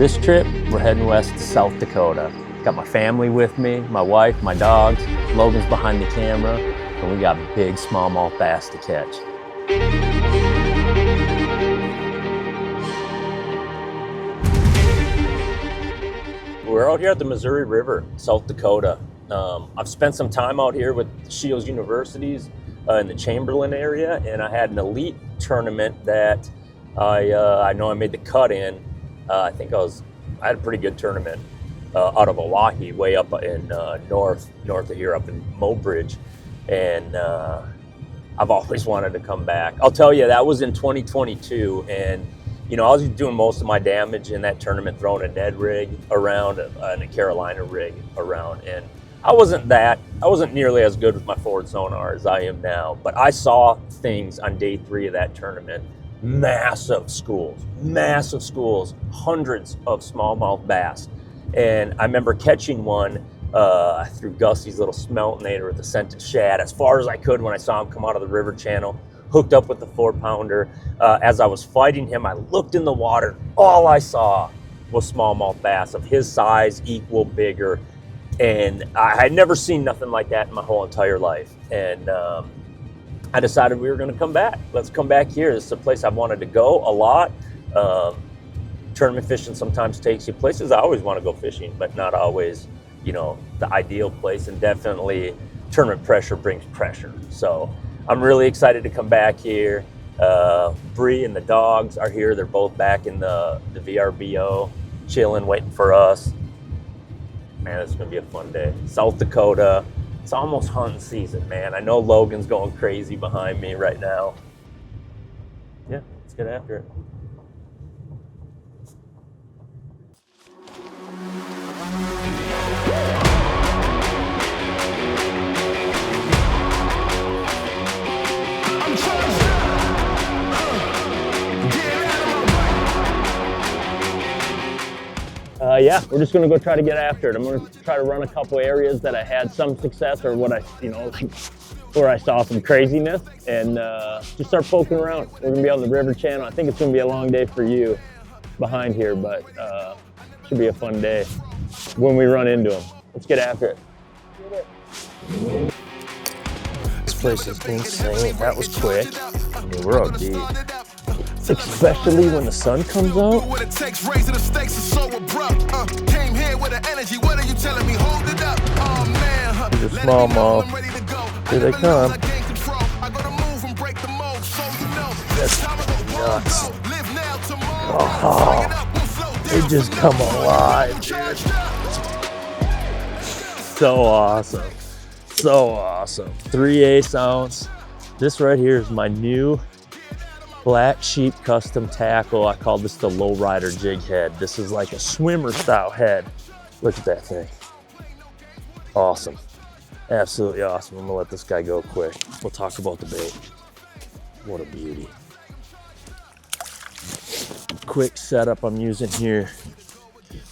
This trip, we're heading west to South Dakota. Got my family with me, my wife, my dogs. Logan's behind the camera, and we got big smallmouth bass to catch. We're out here at the Missouri River, South Dakota. I've spent some time out here with Shields Universities in the Chamberlain area, and I had an elite tournament that I know I made the cut in. I had a pretty good tournament out of Oahe, way up in north of here, up in Mobridge, and I've always wanted to come back. I'll tell you, that was in 2022, and you know, I was doing most of my damage in that tournament, throwing a Ned rig around and a Carolina rig around, and I wasn't nearly as good with my forward sonar as I am now, but I saw things on day 3 of that tournament. Massive schools, hundreds of smallmouth bass. And I remember catching one through Gussie's little smeltinator with a scented shad as far as I could when I saw him come out of the river channel, hooked up with the 4-pounder. As I was fighting him, I looked in the water. All I saw was smallmouth bass of his size, equal, bigger. And I had never seen nothing like that in my whole entire life. And I decided we were going to come back. Let's come back here. This is a place I've wanted to go a lot. Tournament fishing sometimes takes you places I always want to go fishing, but not always, you know, the ideal place. And definitely tournament pressure brings pressure. So I'm really excited to come back here. Bree and the dogs are here. They're both back in the VRBO, chilling, waiting for us. Man, it's going to be a fun day. South Dakota. It's almost hunting season, man. I know Logan's going crazy behind me right now. Yeah, let's get after it. Yeah, we're just gonna go try to get after it. I'm gonna try to run a couple areas that I had some success, or what where I saw some craziness, and just start poking around. We're gonna be on the river channel. I think it's gonna be a long day for you behind here, but should be a fun day when we run into them. Let's get after it. This place is insane. That was quick. I mean, we're out deep. Especially when the sun comes out. These are smallmouth. Here they come. That's nuts. Oh, they just come alive, dude. So awesome. So awesome. 3/8 ounce. This right here is my new Black Sheep custom tackle. I call this the LowRider Jighead. This is like a swimmer style head. Look at that thing. Awesome. Absolutely awesome. I'm gonna let this guy go quick. We'll talk about the bait. What a beauty. Quick setup I'm using here.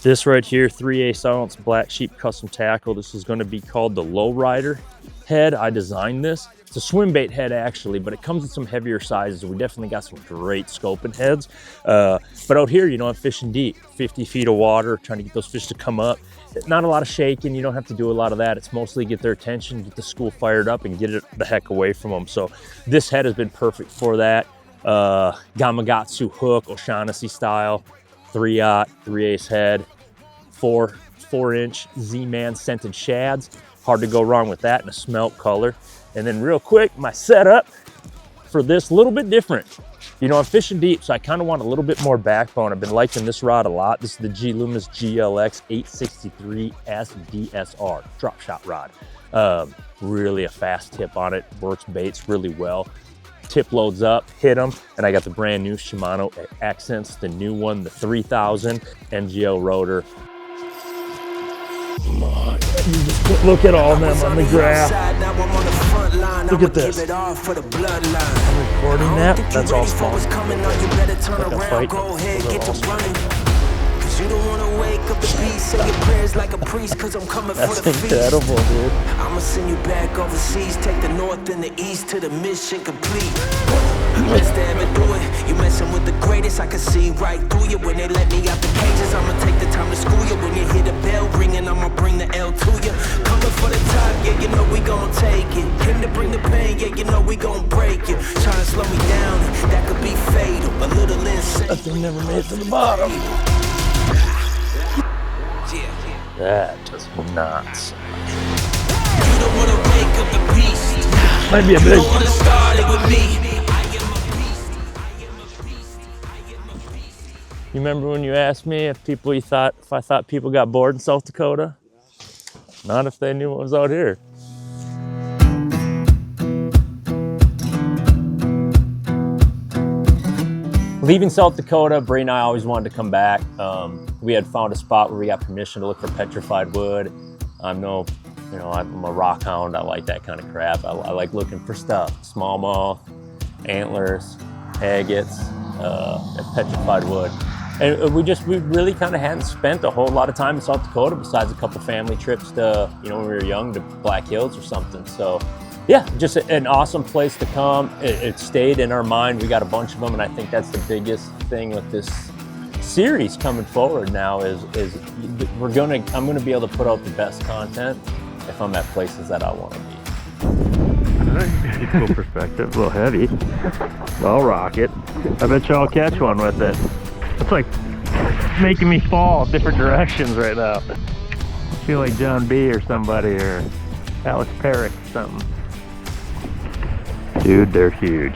This right here, 3/8 ounce Black Sheep custom tackle. This is gonna be called the LowRider head. I designed this. It's a swim bait head actually, but it comes in some heavier sizes. We definitely got some great scoping heads. But out here, you know, I'm fishing deep, 50 feet of water, trying to get those fish to come up. Not a lot of shaking. You don't have to do a lot of that. It's mostly get their attention, get the school fired up, and get it the heck away from them. So this head has been perfect for that. Gamakatsu hook, O'Shaughnessy style, 3/0, 3/8 head, 4-inch Z-Man scented Shadz. Hard to go wrong with that in a smelt color. And then real quick, my setup for this, a little bit different. You know, I'm fishing deep, so I kind of want a little bit more backbone. I've been liking this rod a lot. This is the Loomis GLX 863 SDSR drop shot rod. Really a fast tip on it, works baits really well. Tip loads up, hit them, and I got the brand new Shimano Exsence, the new one, the 3000 NGO rotor. Come on, look at all of them on the graph. Look at this. I'm recording that. That's all small. Like a fight. Those are all small. That's incredible, dude. I'ma send you back overseas, take the north and the east to the mission complete. Best to ever do it. You messing with the greatest, I can see right through you. When they let me out the cages, I'ma take the time to school you. When you hear the bell ringing, I'ma bring the L to you. Coming for the top, yeah, you know we gon' take it. Came to bring the pain, yeah, you know we gon' break it. Trying to slow me down, that could be fatal. A little insane. That thing never made it to the bottom. That does not suck. You don't wanna wake up the beast. Might be a big one. You remember when you asked me if I thought people got bored in South Dakota? Not if they knew what was out here. Leaving South Dakota, Bray and I always wanted to come back. We had found a spot where we got permission to look for petrified wood. I'm a rock hound. I like that kind of crap. I like looking for stuff. Smallmouth, antlers, agates, and petrified wood. And we really kind of hadn't spent a whole lot of time in South Dakota besides a couple family trips to, when we were young, to Black Hills or something. So yeah, just an awesome place to come. It stayed in our mind. We got a bunch of them, and I think that's the biggest thing with this series coming forward now is I'm gonna be able to put out the best content if I'm at places that I want to be. Cool perspective, a little heavy. I'll rock it. I bet you I'll catch one with it. It's like making me fall different directions right now. I feel like John B. or somebody, or Alex Perrick or something. Dude, they're huge.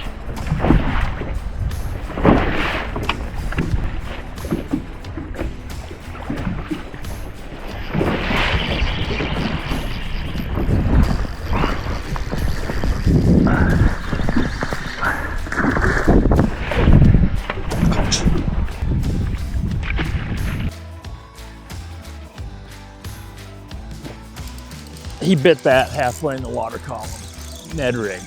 He bit that halfway in the water column. Ned rig.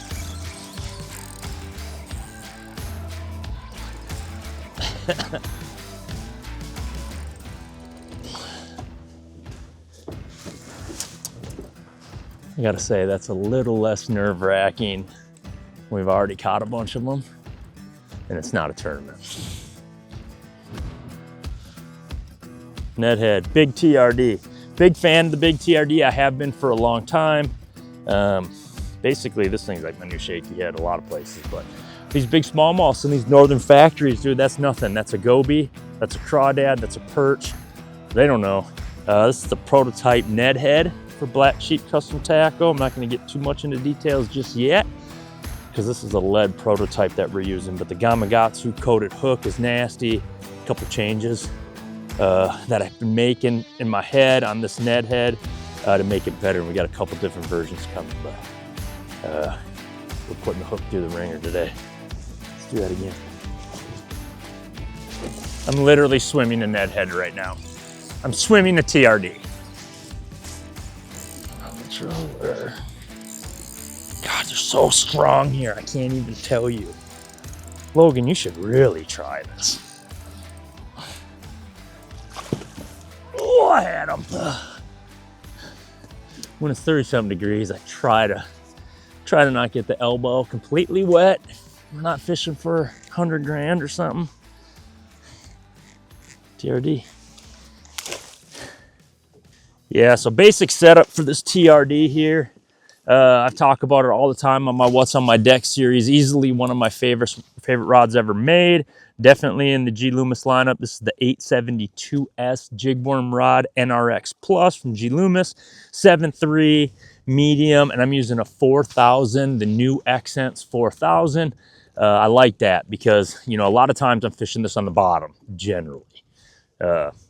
I gotta say, that's a little less nerve-wracking. We've already caught a bunch of them, and it's not a tournament. Ned head, big TRD. Big fan of the big TRD. I have been for a long time. Basically, this thing's like my new shaky head a lot of places, but these big smallmouths in these northern factories, dude, that's nothing. That's a goby, that's a crawdad, that's a perch. They don't know. This is the prototype Ned head for Black Sheep Custom Tackle. I'm not gonna get too much into details just yet, because this is a lead prototype that we're using, but the Gamakatsu coated hook is nasty. A couple changes that I've been making in my head on this Ned head to make it better. And we got a couple different versions coming, but we're putting the hook through the ringer today. Let's do that again. I'm literally swimming a Ned head right now. I'm swimming a TRD. God, they're so strong here. I can't even tell you. Logan, you should really try this. Oh, I had them. When it's 37 degrees, I try to not get the elbow completely wet. We're not fishing for 100 grand or something. TRD. Yeah, so basic setup for this TRD here. I talk about it all the time on my What's on My Deck series. Easily one of my favorite rods ever made. Definitely in the G Loomis lineup. This is the 872S Jigworm rod NRX Plus from G Loomis. 7.3 medium, and I'm using a 4000, the new Exsence 4000. I like that because, a lot of times I'm fishing this on the bottom, generally.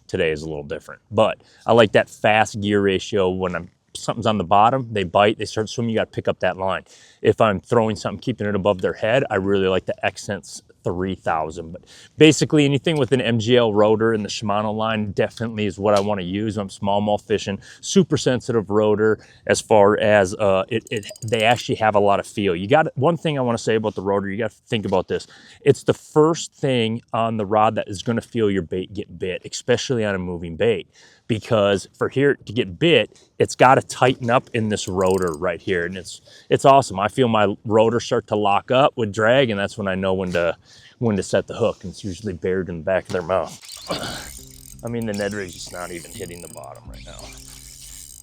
Today is a little different, but I like that fast gear ratio. When something's on the bottom, they bite, they start swimming, you got to pick up that line. If I'm throwing something, keeping it above their head, I really like the Exsence 3000. But basically anything with an MGL rotor in the Shimano line definitely is what I want to use. I'm smallmouth fishing, super sensitive rotor as far as they actually have a lot of feel. You got one thing I want to say about the rotor, you got to think about this. It's the first thing on the rod that is going to feel your bait get bit, especially on a moving bait. Because for here to get bit, it's got to tighten up in this rotor right here. And it's awesome. I feel my rotor start to lock up with drag, and that's when I know when to set the hook. And it's usually buried in the back of their mouth. I mean, the Ned rig's just not even hitting the bottom right now.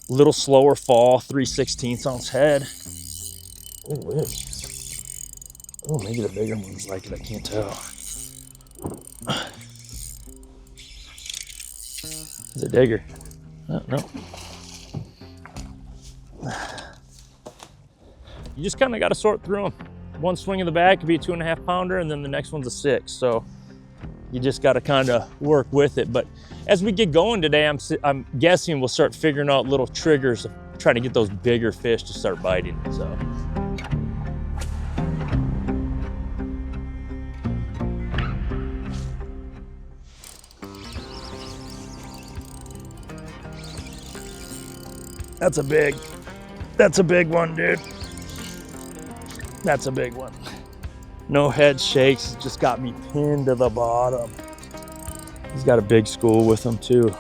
Little slower fall, 3/16 ounce head. Oh, it is. Oh, maybe the bigger ones like it, I can't tell. Is it digger? Oh, no. You just kind of got to sort through them. One swing in the back could be a 2.5 pounder, and then the next one's a 6. So you just got to kind of work with it. But as we get going today, I'm guessing we'll start figuring out little triggers of trying to get those bigger fish to start biting. So. That's a big one, dude. That's a big one. No head shakes, just got me pinned to the bottom. He's got a big school with him too.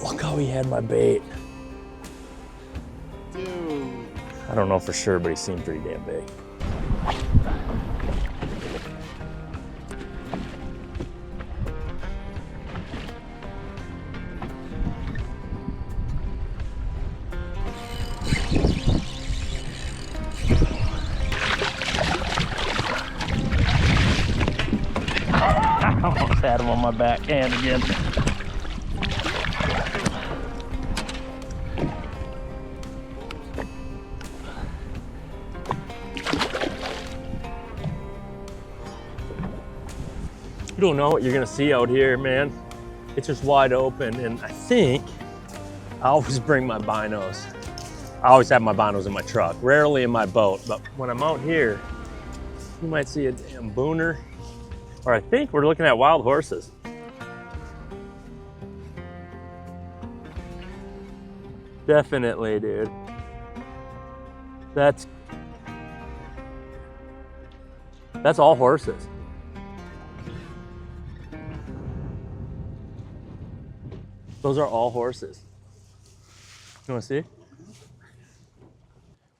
Look how he had my bait. Dude. I don't know for sure, but he seemed pretty damn big. Had him on my back hand again. You don't know what you're gonna see out here, man. It's just wide open, and I think I always bring my binos. I always have my binos in my truck, rarely in my boat, but when I'm out here, you might see a damn booner. Or I think we're looking at wild horses. Definitely, dude. That's all horses. Those are all horses. You wanna see?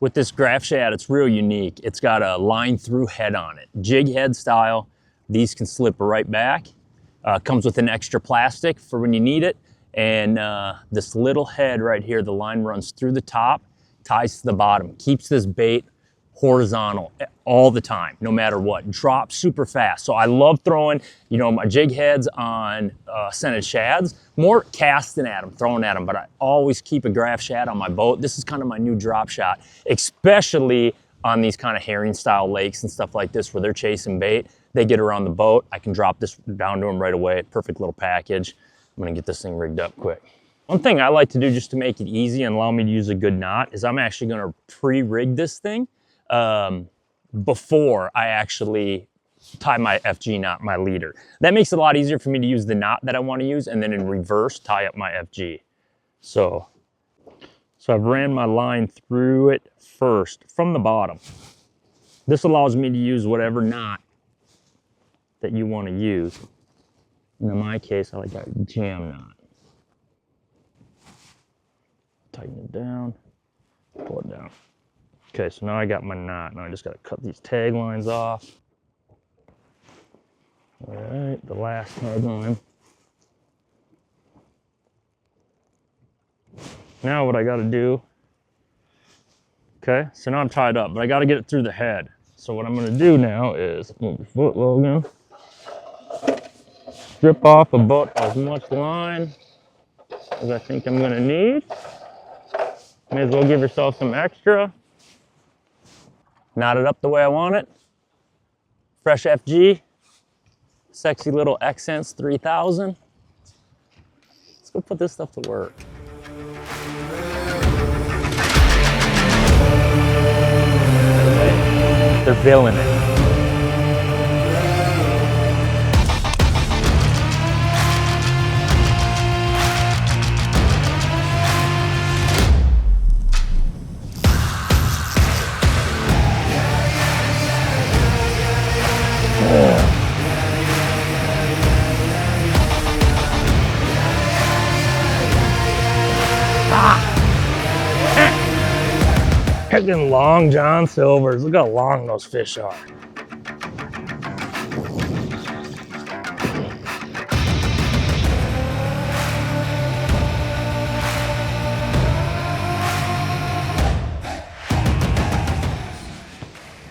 With this graph shad, it's real unique. It's got a line through head on it, Jighead style. These can slip right back. Comes with an extra plastic for when you need it. And this little head right here, the line runs through the top, ties to the bottom, keeps this bait horizontal all the time, no matter what. Drops super fast. So I love throwing, my jig heads on scented shads, more casting at them, throwing at them, but I always keep a graph shad on my boat. This is kind of my new drop shot, especially on these kind of herring style lakes and stuff like this where they're chasing bait. They get around the boat, I can drop this down to them right away. Perfect little package. I'm gonna get this thing rigged up quick. One thing I like to do just to make it easy and allow me to use a good knot is I'm actually gonna pre-rig this thing before I actually tie my FG knot, my leader. That makes it a lot easier for me to use the knot that I wanna use and then in reverse tie up my FG. So I've ran my line through it first from the bottom. This allows me to use whatever knot that you want to use. And in my case, I like that jam knot. Tighten it down, pull it down. Okay, so now I got my knot. Now I just got to cut these tag lines off. All right, the last tag line. Now what I got to do, okay, so now I'm tied up, but I got to get it through the head. So what I'm going to do now is move your foot, Logan. Strip off about as much line as I think I'm gonna need. May as well give yourself some extra. Knot it up the way I want it. Fresh FG. Sexy little Exsence 3000. Let's go put this stuff to work. They're billing it. Freaking long John Silvers. Look how long those fish are.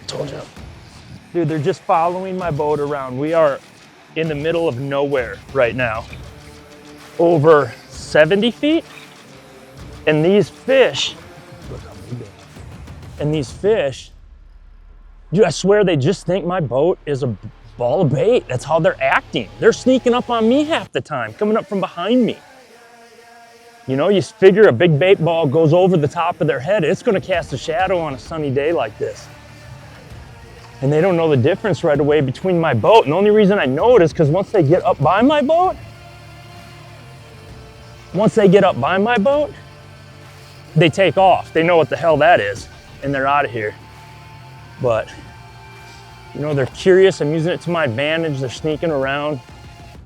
Told you. Dude, they're just following my boat around. We are in the middle of nowhere right now. Over 70 feet. And these fish, look how big they are. And these fish, dude, I swear they just think my boat is a ball of bait. That's how they're acting. They're sneaking up on me half the time, coming up from behind me. You know, you figure a big bait ball goes over the top of their head, it's gonna cast a shadow on a sunny day like this. And they don't know the difference right away between my boat. And the only reason I know it is because once they get up by my boat, they take off. They know what the hell that is. And they're out of here. But, you know, they're curious. I'm using it to my advantage. They're sneaking around.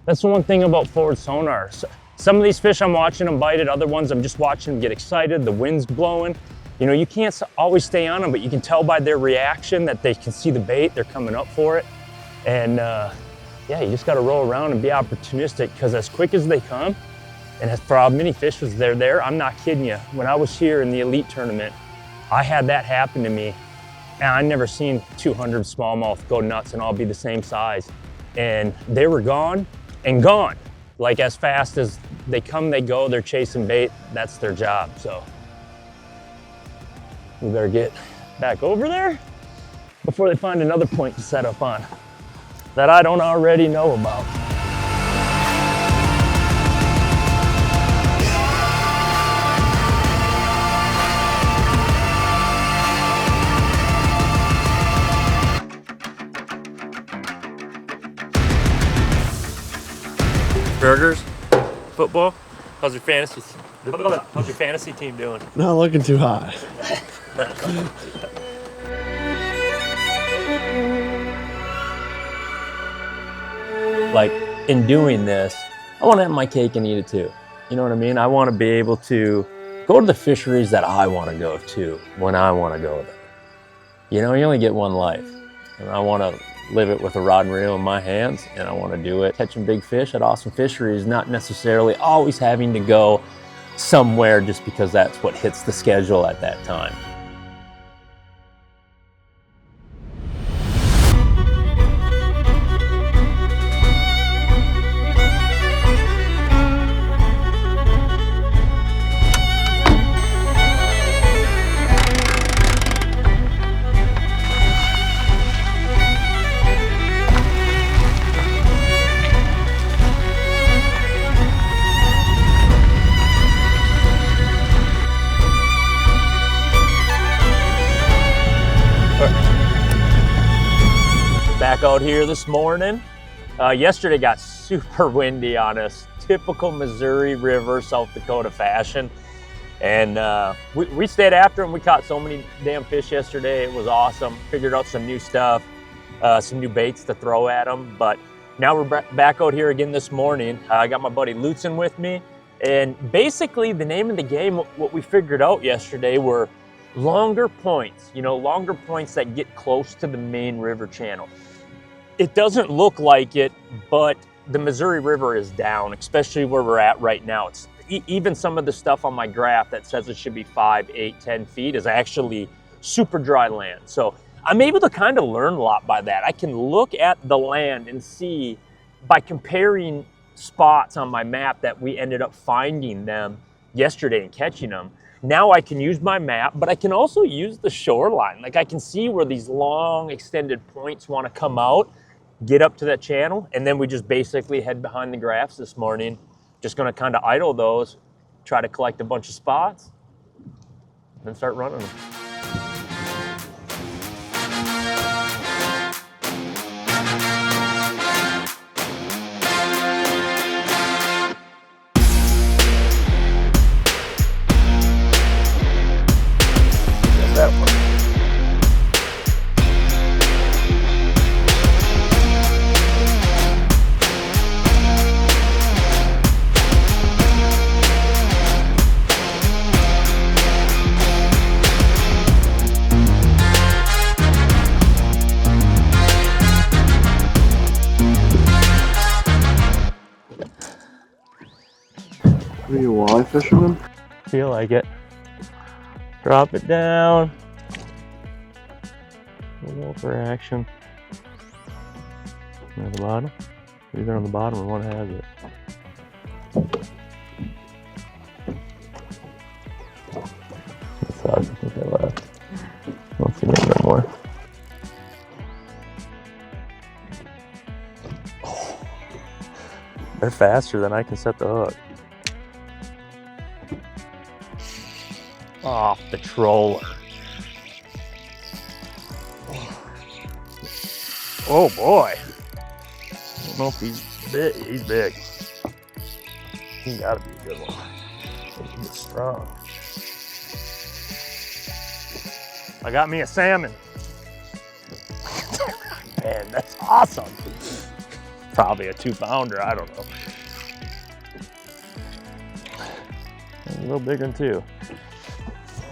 That's the one thing about forward sonar. Some of these fish I'm watching them bite it. Other ones I'm just watching them get excited. The wind's blowing. You know, you can't always stay on them, but you can tell by their reaction that they can see the bait. They're coming up for it. And yeah, you just got to roll around and be opportunistic, because as quick as they come, and for how many fish was there, I'm not kidding you. When I was here in the elite tournament, I had that happen to me, and I never seen 200 smallmouth go nuts and all be the same size. And they were gone and gone. Like as fast as they come, they go, they're chasing bait. That's their job, so. We better get back over there before they find another point to set up on that I don't already know about. Burgers, football. How's your fantasy team doing? Not looking too hot. Like, in doing this, I want to have my cake and eat it too. You know what I mean? I want to be able to go to the fisheries that I want to go to when I want to go there. You know, you only get one life, and I want to live it with a rod and reel in my hands, and I want to do it catching big fish at awesome fisheries, not necessarily always having to go somewhere just because that's what hits the schedule at that time. Back out here this morning. Yesterday got super windy on us, typical Missouri River, South Dakota fashion. And we stayed after them. We caught so many damn fish yesterday. It was awesome. Figured out some new stuff, some new baits to throw at them. But now we're back out here again this morning. I got my buddy Lutzen with me. And basically the name of the game, what we figured out yesterday were longer points, you know, longer points that get close to the main river channel. It doesn't look like it, but the Missouri River is down, especially where we're at right now. It's even some of the stuff on my graph that says it should be 5, 8, 10 feet is actually super dry land. So I'm able to kind of learn a lot by that. I can look at the land and see by comparing spots on my map that we ended up finding them yesterday and catching them. Now I can use my map, but I can also use the shoreline. Like I can see where these long extended points want to come out, get up to that channel, and then we just basically head behind the graphs this morning. Just gonna kind of idle those, try to collect a bunch of spots, and then start running them. Are you a walleye fisherman? Feel like it. Drop it down. A little for action. On the bottom. Either on the bottom or one has it. That sucks. I think I left. Let's see, maybe no more. Oh, they're faster than I can set the hook. Off the troller. Oh boy. I don't know if he's big. He's big. He's gotta be a good one. He's strong. I got me a salmon. Man, that's awesome. Probably a 2-pounder, I don't know. A little bigger than 2.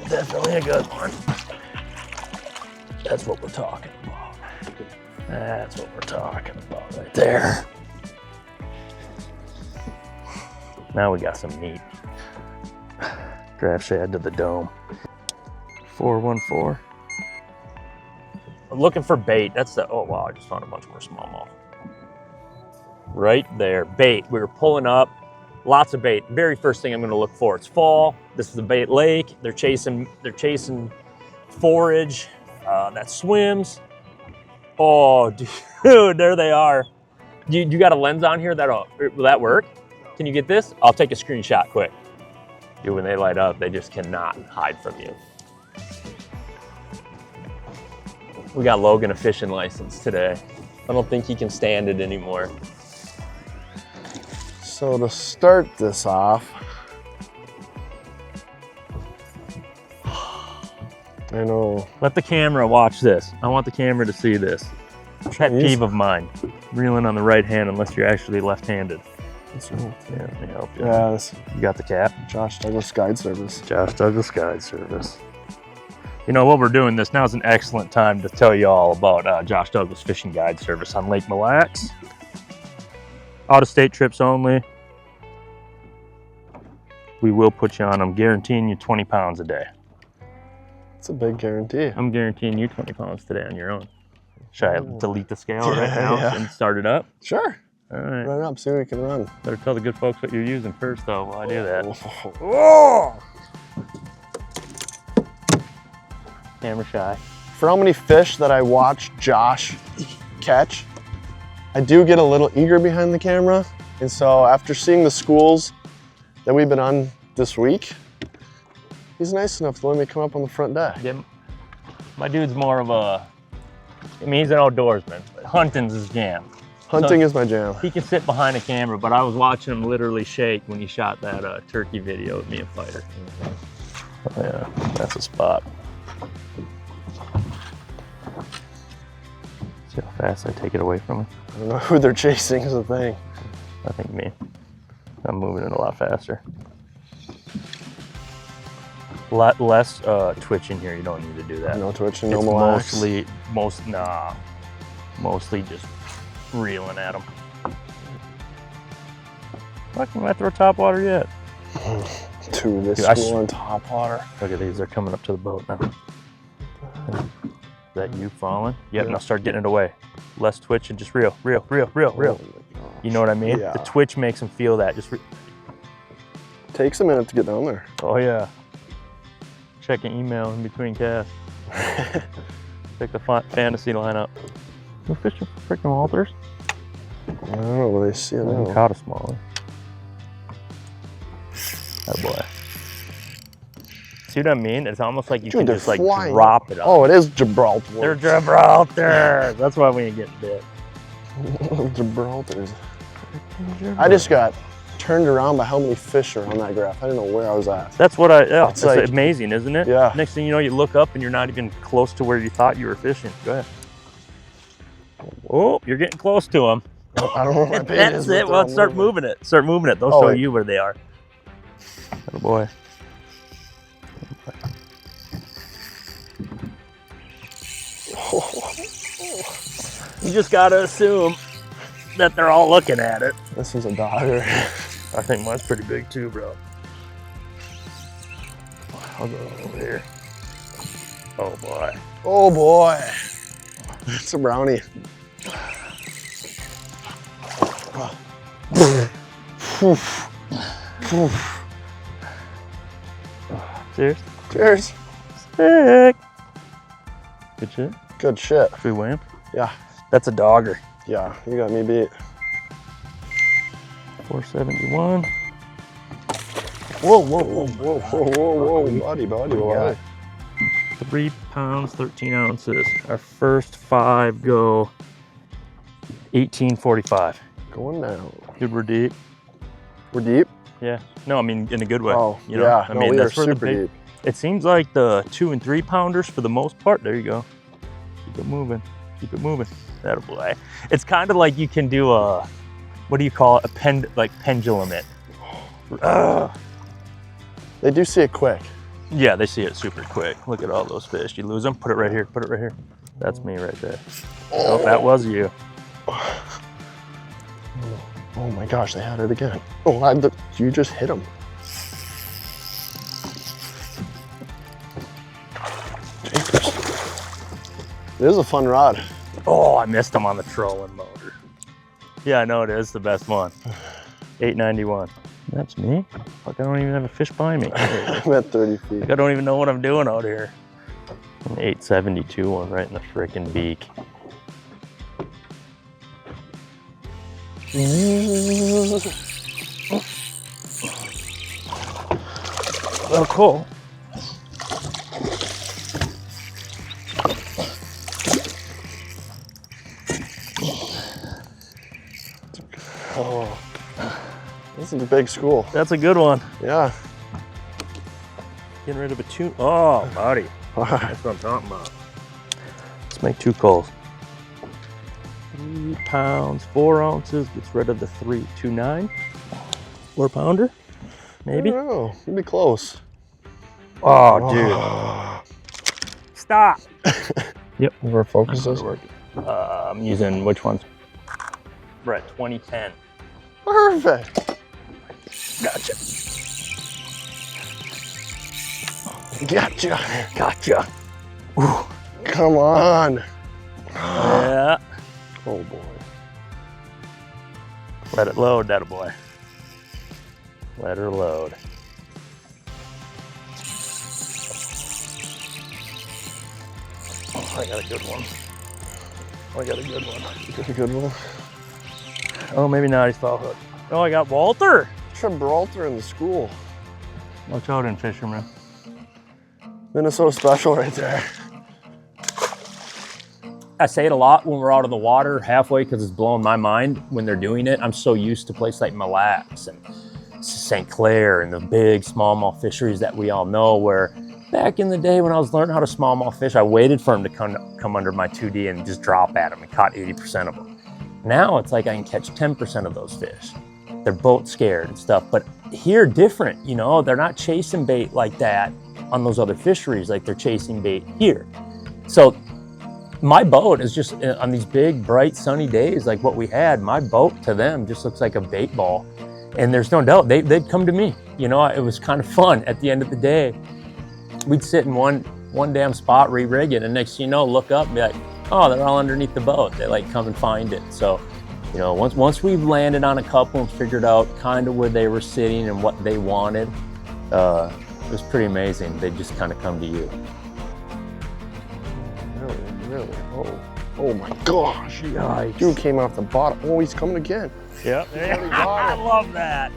Definitely a good one. That's what we're talking about. That's what we're talking about right there. Now we got some meat. Draft shad to the dome. 414. I'm looking for bait. That's the, oh wow, I just found a bunch more smallmouth. Right there, bait. We were pulling up, lots of bait. Very first thing I'm gonna look for, it's fall. This is the bait lake. They're chasing forage that swims. Oh, dude, there they are. You got a lens on here? Will that work? Can you get this? I'll take a screenshot quick. Dude, when they light up, they just cannot hide from you. We got Logan a fishing license today. I don't think he can stand it anymore. So to start this off, I know. Let the camera watch this. I want the camera to see this. Pet peeve of mine. Reeling on the right hand unless you're actually left-handed. That's right. Yeah, let me help you. Yeah, You got the cap? Josh Douglas Guide Service. Josh Douglas Guide Service. You know, while we're doing this, now's an excellent time to tell you all about Josh Douglas Fishing Guide Service on Lake Mille Lacs. Out-of-state trips only. We will put you on. I'm guaranteeing you 20 pounds a day. It's a big guarantee. I'm guaranteeing you 20 pounds today on your own. Should I delete the scale right now and start it up? Sure. All right. Run it up, see what we can run. Better tell the good folks what you're using first, though, while I do that. Whoa! Camera shy. For how many fish that I watch Josh catch, I do get a little eager behind the camera. And so after seeing the schools that we've been on this week, he's nice enough to let me come up on the front deck. Yeah, my dude's more of a, I mean, he's an outdoorsman, but hunting's his jam. Hunting is my jam. He can sit behind a camera, but I was watching him literally shake when he shot that turkey video with me and Fighter. Oh, yeah, that's a spot. See how fast I take it away from him? I don't know who they're chasing is the thing. I think me. I'm moving it a lot faster. A lot less twitching here. You don't need to do that. No twitching, no mostly just reeling at them. Fuck, am I throw top water yet? Dude, this school on top water. Look at these, they're coming up to the boat now. Is that you falling? Yep, now start getting it away. Less twitch and just reel. Oh You know what I mean? Yeah. The twitch makes them feel that. Just takes a minute to get down there. oh yeah. Checking email in between casts. Pick the fantasy lineup. We're fishing for freaking Walters. I don't know, will they see it I now? caught a smaller. Oh boy. See what I mean? It's almost like you can just like drop it up. Oh, it is Gibraltar. They're Gibraltar. That's why we ain't getting bit. Gibraltars. I just got turned around by how many fish are on that graph. I didn't know where I was at. That's what it's like, amazing, isn't it? Yeah. Next thing you know, you look up and you're not even close to where you thought you were fishing. Go ahead. Oh, you're getting close to them. I don't know where my bait That's is. it. Well, start moving it. Start moving it. They'll show you where they are. Oh boy. You just gotta assume that they're all looking at it. This is a dogger. I think mine's pretty big too, bro. I'll go over here. Oh boy. Oh boy. It's a brownie. Cheers. Cheers. Sick. Good shit. Good shit. Should we weigh him? Yeah. That's a dogger. Yeah, you got me beat. 471. Whoa, whoa, whoa, whoa, whoa, whoa, buddy, buddy, buddy. 3 pounds, 13 ounces. Our first 5 go 1845. Going down. Dude, we're deep. We're deep? Yeah. No, I mean in a good way. Oh, you know? yeah. I mean, we are that's where the super big, deep. it seems like the 2 and 3 pounders for the most part. There you go. Keep it moving. Keep it moving. That boy. It's kind of like you can do a, what do you call it? Like pendulum it. They do see it quick. Yeah, they see it super quick. Look at all those fish. You lose them, put it right here, put it right here. That's me right there. Oh, that was you. Oh my gosh, they had it again. Oh, you just hit them. It is a fun rod. Oh, I missed him on the trolling motor. Yeah, I know it is the best one. 891. That's me? Fuck, I don't even have a fish by me. I'm at 30 feet. Like, I don't even know what I'm doing out here. An 872 one right in the freaking beak. Oh, cool. Oh, this is a big school. That's a good one. Yeah. Getting rid of a 2. Oh, buddy. That's what I'm talking about. Let's make 2 calls. 3 pounds, 4 ounces. Gets rid of the 329. 4 pounder, maybe. Oh, you'd be close. Oh, dude. Stop. Yep. Where focus is? I'm using which ones? We're at 2010. Perfect. Gotcha. Gotcha. Gotcha. Ooh, come on. Yeah. Oh boy. Let it load, that boy. Let her load. Oh, I got a good one. I got a good one. You got a good one? Oh, maybe not. He's foul hook. Oh, I got Walter. Gibraltar in the school. Watch out in fisherman. Minnesota special right there. I say it a lot when we're out of the water halfway because it's blowing my mind when they're doing it. I'm so used to places like Mille Lacs and St. Clair and the big smallmouth fisheries that we all know, where back in the day when I was learning how to smallmouth fish, I waited for them to come under my 2D and just drop at them and caught 80% of them. Now it's like I can catch 10% of those fish. They're boat scared and stuff, but here different, you know, they're not chasing bait like that on those other fisheries like they're chasing bait here. So my boat is just on these big, bright, sunny days like what we had, my boat to them just looks like a bait ball. And there's no doubt they'd come to me. You know, it was kind of fun. At the end of the day, we'd sit in one damn spot, re-rig it, and next thing you know, look up and be like, oh, they're all underneath the boat. They like come and find it. So, you know, once we've landed on a couple and figured out kind of where they were sitting and what they wanted, it was pretty amazing. They just kind of come to you. Really? Oh my gosh. Yikes. Dude came off the bottom. Oh, he's coming again. Yep. already got I it. love that.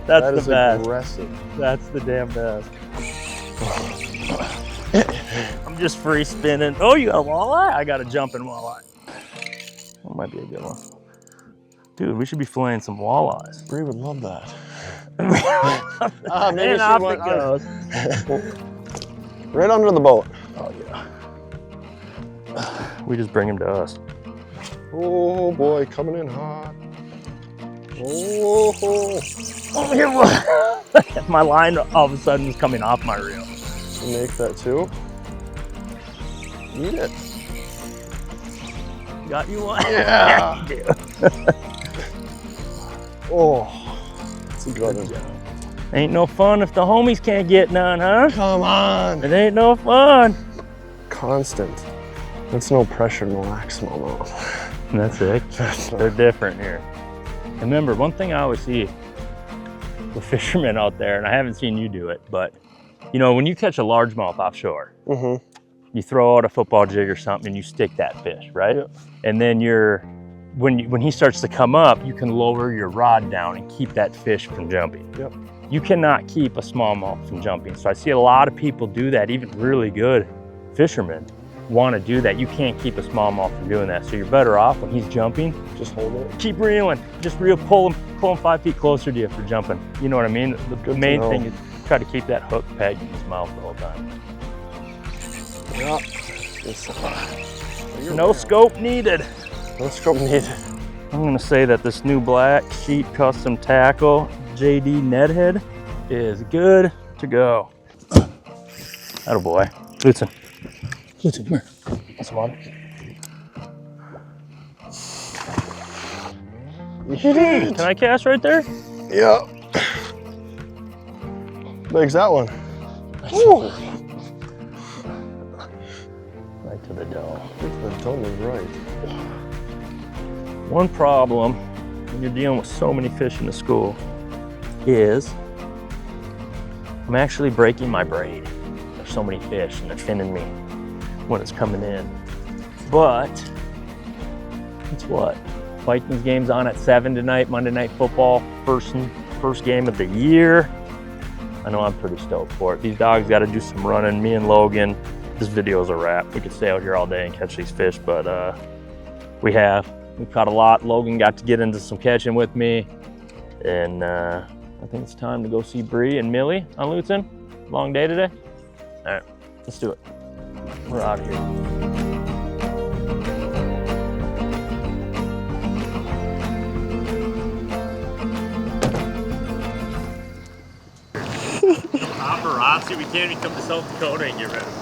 That's the best. Aggressive. That's the damn best. I'm just free spinning. Oh, you got a walleye? I got a jumping walleye. That might be a good one. Dude, we should be filleting some walleyes. Bree would love that. Maybe she off went it goes. Right under the boat. Oh, yeah. We just bring him to us. Oh boy, coming in hot. Oh. My line all of a sudden is coming off my reel. Make that too. Eat it. Got you one? Yeah. You do. Oh, it's a good one. Ain't no fun if the homies can't get none, huh? Come on. It ain't no fun. Constant. That's no pressure, relax, smallmouth. That's it. They're different here. And remember, one thing I always see with fishermen out there, and I haven't seen you do it, but you know, when you catch a largemouth offshore, you throw out a football jig or something and you stick that fish, right? Yep. And then when he starts to come up, you can lower your rod down and keep that fish from jumping. Yep. You cannot keep a smallmouth from jumping. So I see a lot of people do that, even really good fishermen want to do that. You can't keep a smallmouth from doing that. So you're better off when he's jumping, Just hold it. keep reeling, just reel, pull him 5 feet closer to you for jumping. You know what I mean? The main thing is try to keep that hook pegged in his mouth the whole time. Yeah. No scope needed. No scope needed. I'm gonna say that this new black sheep custom tackle JD net head is good to go. Attaboy. Lutsen. Lutsen, come here. Want some water? Can I cast right there? Yeah. Big's that one. Woo. Right to the dome. The dome is right. One problem when you're dealing with so many fish in the school is I'm actually breaking my braid. There's so many fish and they're finning me when it's coming in. But it's what? Vikings game's on at 7 tonight, Monday Night Football, first game of the year. I know I'm pretty stoked for it. These dogs got to do some running. Me and Logan, this video's a wrap. We could stay out here all day and catch these fish, but we caught a lot. Logan got to get into some catching with me, and I think it's time to go see Bree and Millie on Lutsen. Long day today. All right, let's do it. We're out of here. Paparazzi, we can't even come to South Dakota and get rid of him.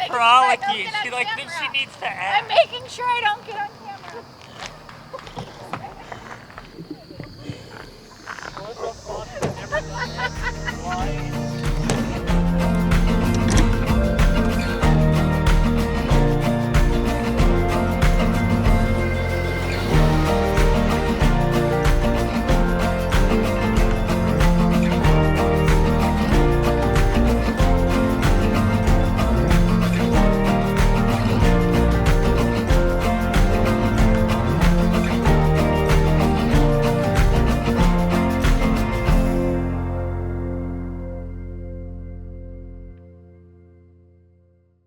Frolicky, she thinks she needs to act. I'm making sure I don't get on camera.